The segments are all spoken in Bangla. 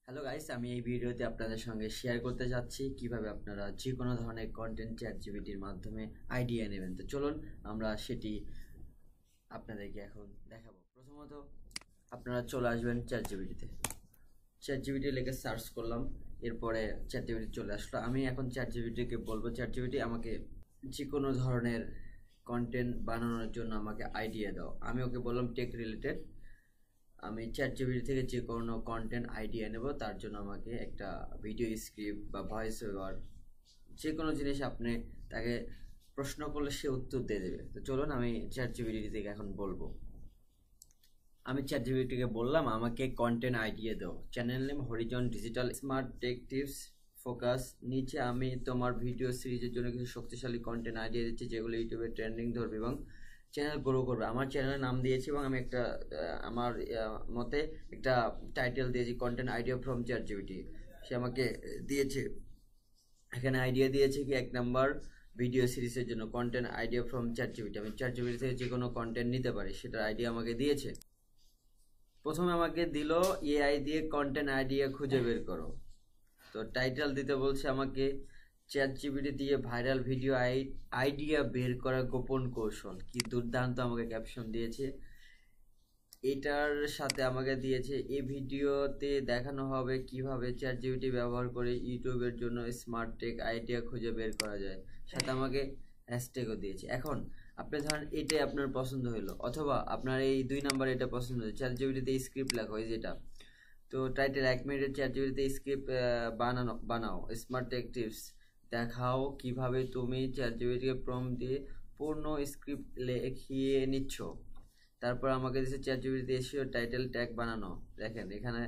হ্যালো গাইস, আমি এই ভিডিওতে আপনাদের সঙ্গে শেয়ার করতে যাচ্ছি কিভাবে আপনারা যে কোনো ধরনের কন্টেন্ট চ্যাটজিপিটির মাধ্যমে আইডিয়া নেবেন। তো চলুন আমরা সেটি আপনাদেরকে এখন দেখাবো। প্রথমত আপনারা চলে আসবেন চ্যাটজিপিটিতে। চ্যাটজিপিটি লিখে সার্চ করলাম, এরপরে চ্যাটজিপিটি চলে আসলো। আমি এখন চ্যাটজিপিটিকে বলবো, চ্যাটজিপিটি আমাকে যে কোনো ধরনের কন্টেন্ট বানানোর জন্য আমাকে আইডিয়া দাও। আমি ওকে বললাম টেক রিলেটেড। আমি চ্যাটজিপিটি থেকে যে কোনো কন্টেন্ট আইডিয়া নেব, তার জন্য আমাকে একটা ভিডিও স্ক্রিপ্ট বা ভয়েস ওভার যে কোনো জিনিস আপনি তাকে প্রশ্ন করলে সে উত্তর দিয়ে দেবে। তো চলুন আমি চ্যাটজিপিটি থেকে এখন বলবো। আমি চ্যাটজিপিটিকে বললাম আমাকে কন্টেন্ট আইডিয়া দাও। Channel name Harijan digital smart tech tips focus. নিচে আমি তোমার ভিডিও সিরিজের জন্য কিছু শক্তিশালী কন্টেন্ট আইডিয়া দিচ্ছি যেগুলো ইউটিউবে ট্রেন্ডিং ধরবে এবং চ্যানেল গ্রো করবে। আমার চ্যানেলের নাম দিয়েছি এবং আমি একটা আমার মতে একটা টাইটেল দিয়েছি, কন্টেন্ট আইডিয়া ফ্রম চ্যাটজিপিটি। সে আমাকে দিয়েছে, এখানে আইডিয়া দিয়েছে কি, 1 নাম্বার ভিডিও সিরিজের জন্য কন্টেন্ট আইডিয়া ফ্রম চ্যাটজিপিটি। আমি চ্যাটজিপিটি থেকে যে কোনো কন্টেন্ট নিতে পারি, সেটার আইডিয়া আমাকে দিয়েছে। প্রথমে আমাকে দিল এআই দিয়ে কন্টেন্ট আইডিয়া খুঁজে বের করো। তো টাইটেল দিতে বলছে আমাকে চ্যাটজিপিটি দিয়ে ভাইরাল ভিডিও আইডিয়া বের করা গোপন কৌশল। কি দুর্দান্ত আমাকে ক্যাপশন দিয়েছে। এটার সাথে আমাকে দিয়েছে এই ভিডিওতে দেখানো হবে কিভাবে চ্যাটজিপিটি ব্যবহার করে ইউটিউবের জন্য স্মার্ট টেক আইডিয়া খুঁজে বের করা যায়। সাথে আমাকে হ্যাশট্যাগও দিয়েছে। এখন আপনি ধরেন এটাই আপনার পছন্দ হলো, অথবা আপনার এই 2 নাম্বার এটা পছন্দ হলো, চ্যাটজিপিটিতে স্ক্রিপ্ট লেখো এই যেটা। তো টাইটেল 1 মিনিটের চ্যাটজিপিটিতে স্ক্রিপ্ট বানাও স্মার্ট টেক টিপস দেখাও কিভাবে তুমি চ্যাটজিপিটিকে প্রম্পট দিয়ে পূর্ণ স্ক্রিপ্ট লিখিয়ে নিচ্ছ। তারপর আমাকে দিয়েছে চ্যাটজিপিটি দিয়ে এসিও টাইটেল ট্যাগ বানানো। দেখেন এখানে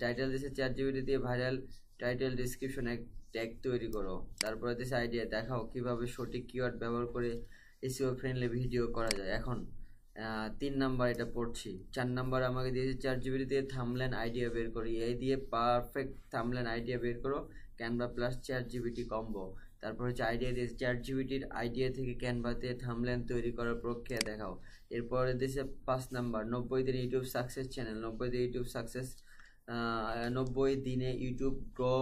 টাইটেল দিয়েছে চ্যাটজিপিটি দিয়ে ভাইরাল টাইটেল ডিসক্রিপশন ট্যাগ তৈরি করো। তারপরে দিয়েছে আইডিয়া দেখাও কিভাবে সঠিক কিওয়ার্ড ব্যবহার করে এসিও ফ্রেন্ডলি ভিডিও করা যায়। এখন 3 নাম্বার এটা পড়ছি। 4 নাম্বার আমাকে দিয়েছে চ্যাটজিপিটি দিয়ে থাম্বনেল আইডিয়া বের করি, এই দিয়ে পারফেক্ট থাম্বনেল আইডিয়া বের করো ক্যানভা প্লাস চ্যাটজিপিটি কম্বো। তারপর হচ্ছে আইডিয়া দিয়েছে চ্যাটজিপিটির আইডিয়া থেকে ক্যানভাতে থাম্বনেল তৈরি করার প্রক্রিয়া দেখাও। এরপরে দিয়েছে 5 নাম্বার 90 দিনে ইউটিউব সাকসেস চ্যানেল। 90 দিনে ইউটিউব সাকসেস, 90 দিনে ইউটিউব গ্রো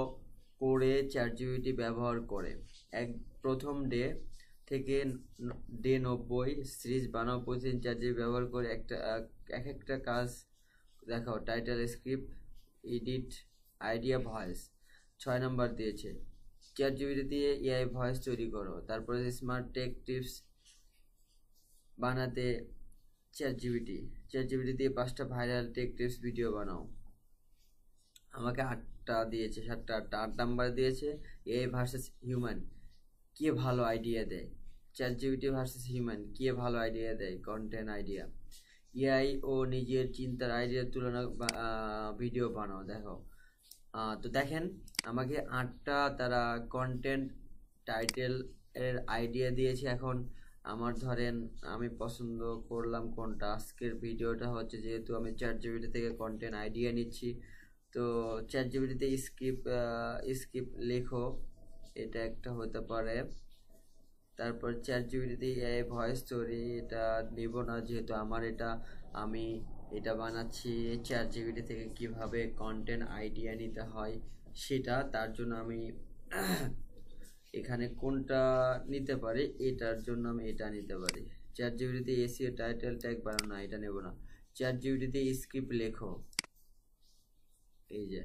করে চ্যাটজিপিটি ব্যবহার করে। প্রথম ডে থেকে ডে 90 সিরিজ বানাও, প্রতিদিন চ্যাটজিপিটি ব্যবহার করে একটা কাজ দেখাও। Title script edit idea voice. 6 number দিয়েছে চ্যাটজিপিটি দিয়ে এআই ভয়েস তৈরি করো। তারপরে স্মার্ট টেক টিপস বানাতে চ্যাটজিপিটি দিয়ে 5টা ভাইরাল টেক টিপস ভিডিও বানাও। আমাকে 8টা দিয়েছে, 7টা 8টা। 8 নাম্বার দিয়েছে এআই ভার্সেস হিউম্যান, কে ভালো আইডিয়া দেয়। চ্যাটজিপিটি ভার্সেস হিউম্যান, কে ভালো আইডিয়া দেয় কন্টেন্ট আইডিয়া। এআই ও নিজের চিন্তার আইডিয়ার তুলনা ভিডিও বানাও দেখো। তো দেখেন আমাকে 8টা তারা কন্টেন্ট টাইটেল এর আইডিয়া দিয়েছে। এখন আমার ধরেন আমি পছন্দ করলাম কোনটা। আজকের ভিডিওটা হচ্ছে, যেহেতু আমি চ্যাটজিপিটি থেকে কন্টেন্ট আইডিয়া নিচ্ছি, তো চ্যাটজিপিটিতে স্ক্রিপ্ট লেখো, এটা একটা হতে পারে। তারপর চ্যাটজিপিটিতে এআই ভয়েস তৈরি, এটা নিব না যেহেতু আমার এটা, আমি এটা বানাচ্ছি চ্যাটজিপিটি থেকে কিভাবে কন্টেন্ট আইডিয়া নিতে হয় সেটা, তার জন্য আমি এখানে কোনটা নিতে পারি, এটার জন্য আমি এটা নিতে পারি। চ্যাটজিপিটিতে এসিও টাইটেল ট্যাগ বানানো না, এটা নেব না। চ্যাটজিপিটিতে স্ক্রিপ্ট লেখো, এই যে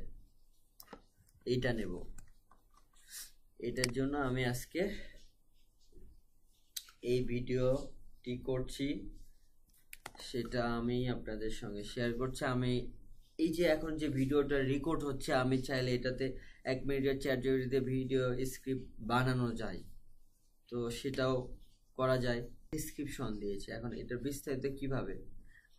এইটা নেব। এটার জন্য আমি আজকে এই ভিডিওটি করছি, সেটা আমি আপনাদের সঙ্গে শেয়ার করছি। আমি এই যে এখন যে ভিডিওটা রেকর্ড হচ্ছে, আমি চাইলে এটাতে 1 মিনিটের চ্যাটজিপিটিতে ভিডিও স্ক্রিপ্ট বানানো যায়, তো সেটাও করা যায়। ডিসক্রিপশন দিয়েছে, এখন এটার বিস্তারিত কিভাবে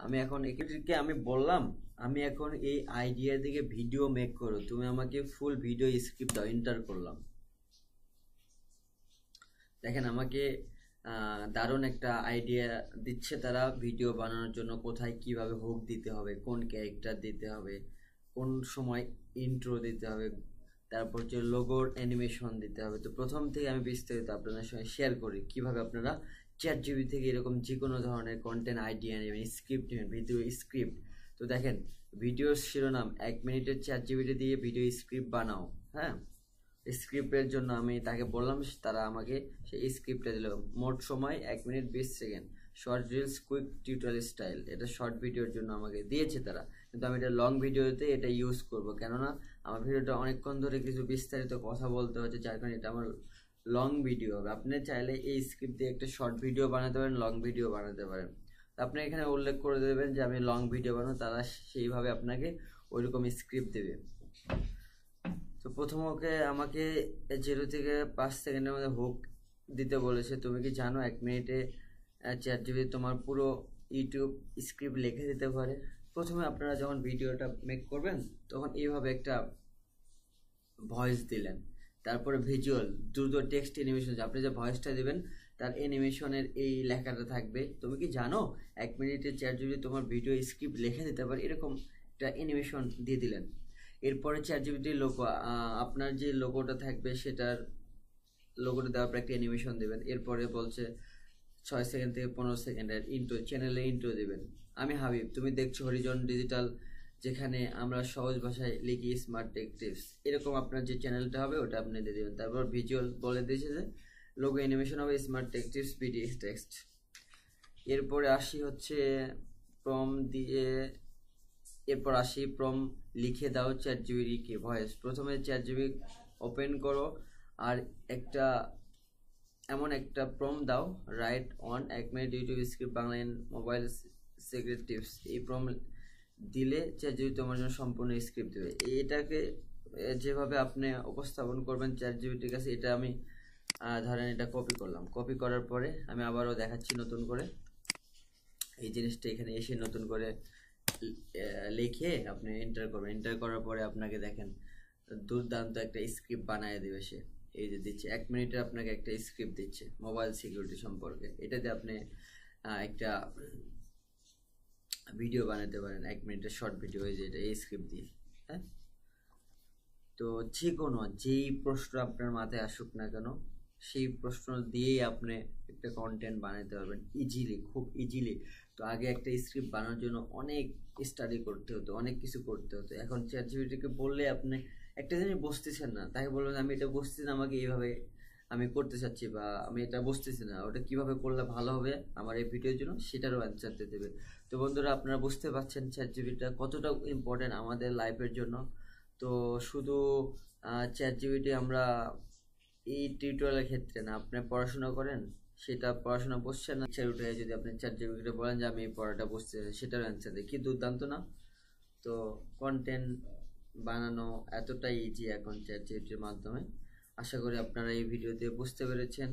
আমি এখন একে আমি বললাম আমি এখন এই আইডিয়া থেকে ভিডিও মেক করো, তুমি আমাকে ফুল ভিডিও স্ক্রিপ্ট দাও। এন্টার করলাম, দেখেন আমাকে দারুণ একটা আইডিয়া দিচ্ছে তারা ভিডিও বানানোর জন্য। কোথায় কিভাবে হুক দিতে হবে, কোন ক্যারেক্টার দিতে হবে, কোন সময় ইন্ট্রো দিতে হবে, তারপর হচ্ছে লোগোর অ্যানিমেশন দিতে হবে। তো প্রথম থেকে আমি বিস্তারিত আপনাদের সঙ্গে শেয়ার করি কিভাবে আপনারা চ্যাটজিপিটি থেকে এরকম যে কোনো ধরনের কন্টেন্ট আইডিয়া নেবেন, স্ক্রিপ্ট নেবেন, ভিডিও স্ক্রিপ্ট। তো দেখেন, ভিডিওর শিরোনাম 1 মিনিটের চ্যাট জিপিটি দিয়ে ভিডিও স্ক্রিপ্ট বানাও। হ্যাঁ, স্ক্রিপ্টের জন্য আমি তাকে বললাম, তারা আমাকে সেই স্ক্রিপ্টটা দিল। মোট সময় 1 minute 20 second, short reels quick tutorial style. এটা শর্ট ভিডিওর জন্য আমাকে দিয়েছে তারা, কিন্তু আমি এটা লং ভিডিওতে এটা ইউজ করব, কেননা আমার ভিডিওটা অনেকক্ষণ ধরে কিছু বিস্তারিত কথা বলতে হচ্ছে, যার কারণে এটা আমার লং ভিডিও হবে। আপনি চাইলে এই স্ক্রিপ্ট দিয়ে একটা শর্ট ভিডিও বানাতে পারেন, লং ভিডিও বানাতে পারেন। আপনি এখানে উল্লেখ করে দেবেন যে আমি লং ভিডিও বানাবো, তারা সেইভাবে আপনাকে ওইরকম স্ক্রিপ্ট দেবে। তো প্রথম আমাকে 0 থেকে 5 সেকেন্ডের মধ্যে হুক দিতে বলেছে। তুমি কি জানো 1 মিনিটে চ্যাট জিপিটি তোমার পুরো ইউটিউব স্ক্রিপ্ট লিখে দিতে পারে? প্রথমে আপনারা যখন ভিডিওটা মেক করবেন তখন এইভাবে একটা ভয়েস দিলেন, তারপরে ভিজুয়াল দ্রুত টেক্সট অ্যানিমেশন, আপনি যে ভয়েসটা দিবেন তার অ্যানিমেশনের এই লেখাটা থাকবে। তুমি কি জানো 1 মিনিটে চ্যাট জিপিটি তোমার ভিডিও স্ক্রিপ্ট লিখে দিতে পারে, এরকম একটা অ্যানিমেশন দিয়ে দিলেন। এরপরে চ্যাট জিপিটির লোগো, আপনার যে লোগোটা থাকবে সেটার লোগোটা দেওয়ার পর একটা অ্যানিমেশন দেবেন। এরপরে বলছে 6 সেকেন্ড থেকে 15 সেকেন্ডের ইন্ট্রো, চ্যানেলে ইন্ট্রো দেবেন। আমি হাবিব, তুমি দেখছো হরিজন ডিজিটাল, যেখানে আমরা সহজ ভাষায় লিখি স্মার্ট টেক টিপস। এরকম আপনার যে চ্যানেলটা হবে ওটা আপনি দিয়ে দেবেন। তারপর ভিজুয়াল বলে দিয়েছে যে লোগো অ্যানিমেশন হবে smart tech tips PDF text. এরপরে আসি হচ্ছে প্রম দিয়ে, এরপর আসি প্রম লিখে দাও চ্যাট জিপিটিকে ভয়েস। প্রথমে চ্যাট জিপিটি ওপেন করো আর এমন একটা প্রম দাও, right on 1 minute YouTube script Bangla in mobile secret tips. এই প্রম দিলে চ্যাট জিপিটি তোমার জন্য সম্পূর্ণ স্ক্রিপ্ট দেবে। এটাকে যেভাবে আপনি উপস্থাপন করবেন চ্যাট জিপিটির কাছে, এটা আমি ধরেন এটা কপি করলাম। কপি করার পরে আমি আবারও দেখাচ্ছি নতুন করে এই জিনিসটা এখানে এসে নতুন করে লিখে আপনি এন্টার করবেন। এন্টার করার পরে আপনাকে দেখেন দুর্দান্ত একটা স্ক্রিপ্ট বানিয়ে দেবে সে। এই যে দিচ্ছে 1 মিনিটে আপনাকে একটা স্ক্রিপ্ট দিচ্ছে মোবাইল সিকিউরিটি সম্পর্কে। এটাতে আপনি একটা ভিডিও বানাতে পারেন, 1 মিনিটের শর্ট ভিডিও, এই যে এটা এই স্ক্রিপ্ট দিয়ে। হ্যাঁ, তো যে কোনো যেই প্রশ্ন আপনার মাথায় আসুক না কেন, সেই প্রশ্ন দিয়েই আপনি একটা কন্টেন্ট বানাতে পারবেন ইজিলি, খুব ইজিলি। তো আগে একটা স্ক্রিপ্ট বানানোর জন্য অনেক স্টাডি করতে হতো, অনেক কিছু করতে হতো। এখন চ্যাট জিপিটিকে বললে আপনি একটা জিনিস বুঝতেছেন না, তাকে বলবেন আমি এটা বুঝতেছি না, আমাকে এইভাবে আমি করতে চাচ্ছি, বা আমি এটা বুঝতেছি না, ওটা কিভাবে করলে ভালো হবে আমার এই ভিডিওর জন্য, সেটারও অ্যান্সার দিতে দেবে। তো বন্ধুরা, আপনারা বুঝতে পারছেন চ্যাট জিপিটিটা কতটা ইম্পর্টেন্ট আমাদের লাইফের জন্য। তো শুধু চ্যাট জিপিটি আমরা এই টিউটোরিয়ালের ক্ষেত্রে না, আপনি পড়াশোনা করেন, সেটা পড়াশোনা বুঝছেন না, ইচ্ছা উঠে যদি আপনি চ্যাট জিপিটিকে বলেন যে আমি এই পড়াটা বুঝতে চাই, সেটার অ্যান্সার দেয়। কি দুর্দান্ত না? তো কন্টেন্ট বানানো এতটাই ইজি এখন চ্যাট জিপিটির মাধ্যমে। আশা করি আপনারা এই ভিডিওতে বুঝতে পেরেছেন।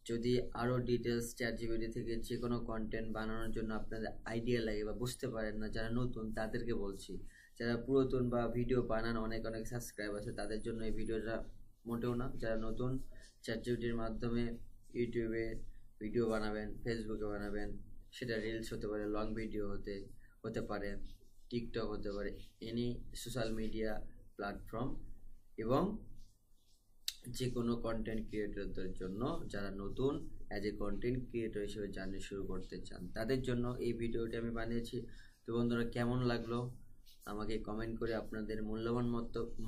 যদি আরও ডিটেলস চ্যাট জিপিটি থেকে যে কোনো কন্টেন্ট বানানোর জন্য আপনাদের আইডিয়া লাগে বা বুঝতে পারেন না, যারা নতুন তাদেরকে বলছি, যারা পুরাতন বা ভিডিও বানান অনেক সাবস্ক্রাইব আছে তাদের জন্য এই ভিডিওটা মোটেও না। যারা নতুন চ্যাট জিপিটির মাধ্যমে ইউটিউবে ভিডিও বানাবেন, ফেসবুকে বানাবেন, সেটা রিলস হতে পারে, লং ভিডিও হতে পারে, টিকটক হতে পারে, এনি সোশ্যাল মিডিয়া প্ল্যাটফর্ম, এবং যে কোনো কন্টেন্ট ক্রিয়েটরদের জন্য যারা নতুন অ্যাজ এ কন্টেন্ট ক্রিয়েটর হিসেবে জার্নি শুরু করতে চান, তাদের জন্য এই ভিডিওটি আমি বানিয়েছি। তো বন্ধুরা, কেমন লাগলো আমাকে কমেন্ট করে আপনাদের মূল্যবান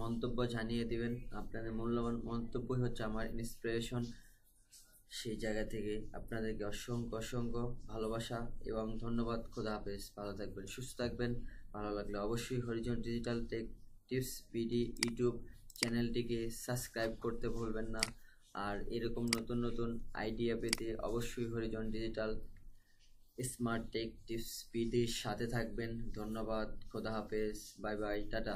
মন্তব্য জানিয়ে দিবেন। আপনাদের মূল্যবান মন্তব্যই হচ্ছে আমার ইন্সপিরেশন। সেই জায়গা থেকে আপনাদেরকে অসংখ্য ভালোবাসা এবং ধন্যবাদ। খোদা হাফেজ, ভালো থাকবেন, সুস্থ থাকবেন। ভালো লাগলে অবশ্যই Horizon digital tech tips BD YouTube চ্যানেলটিকে সাবস্ক্রাইব করতে ভুলবেন না। আর এরকম নতুন আইডিয়া পেতে অবশ্যই Horizon digital smart tech tips বিডির সাথে থাকবেন। ধন্যবাদ, খোদা হাফেজ, বাই বাই, টাটা।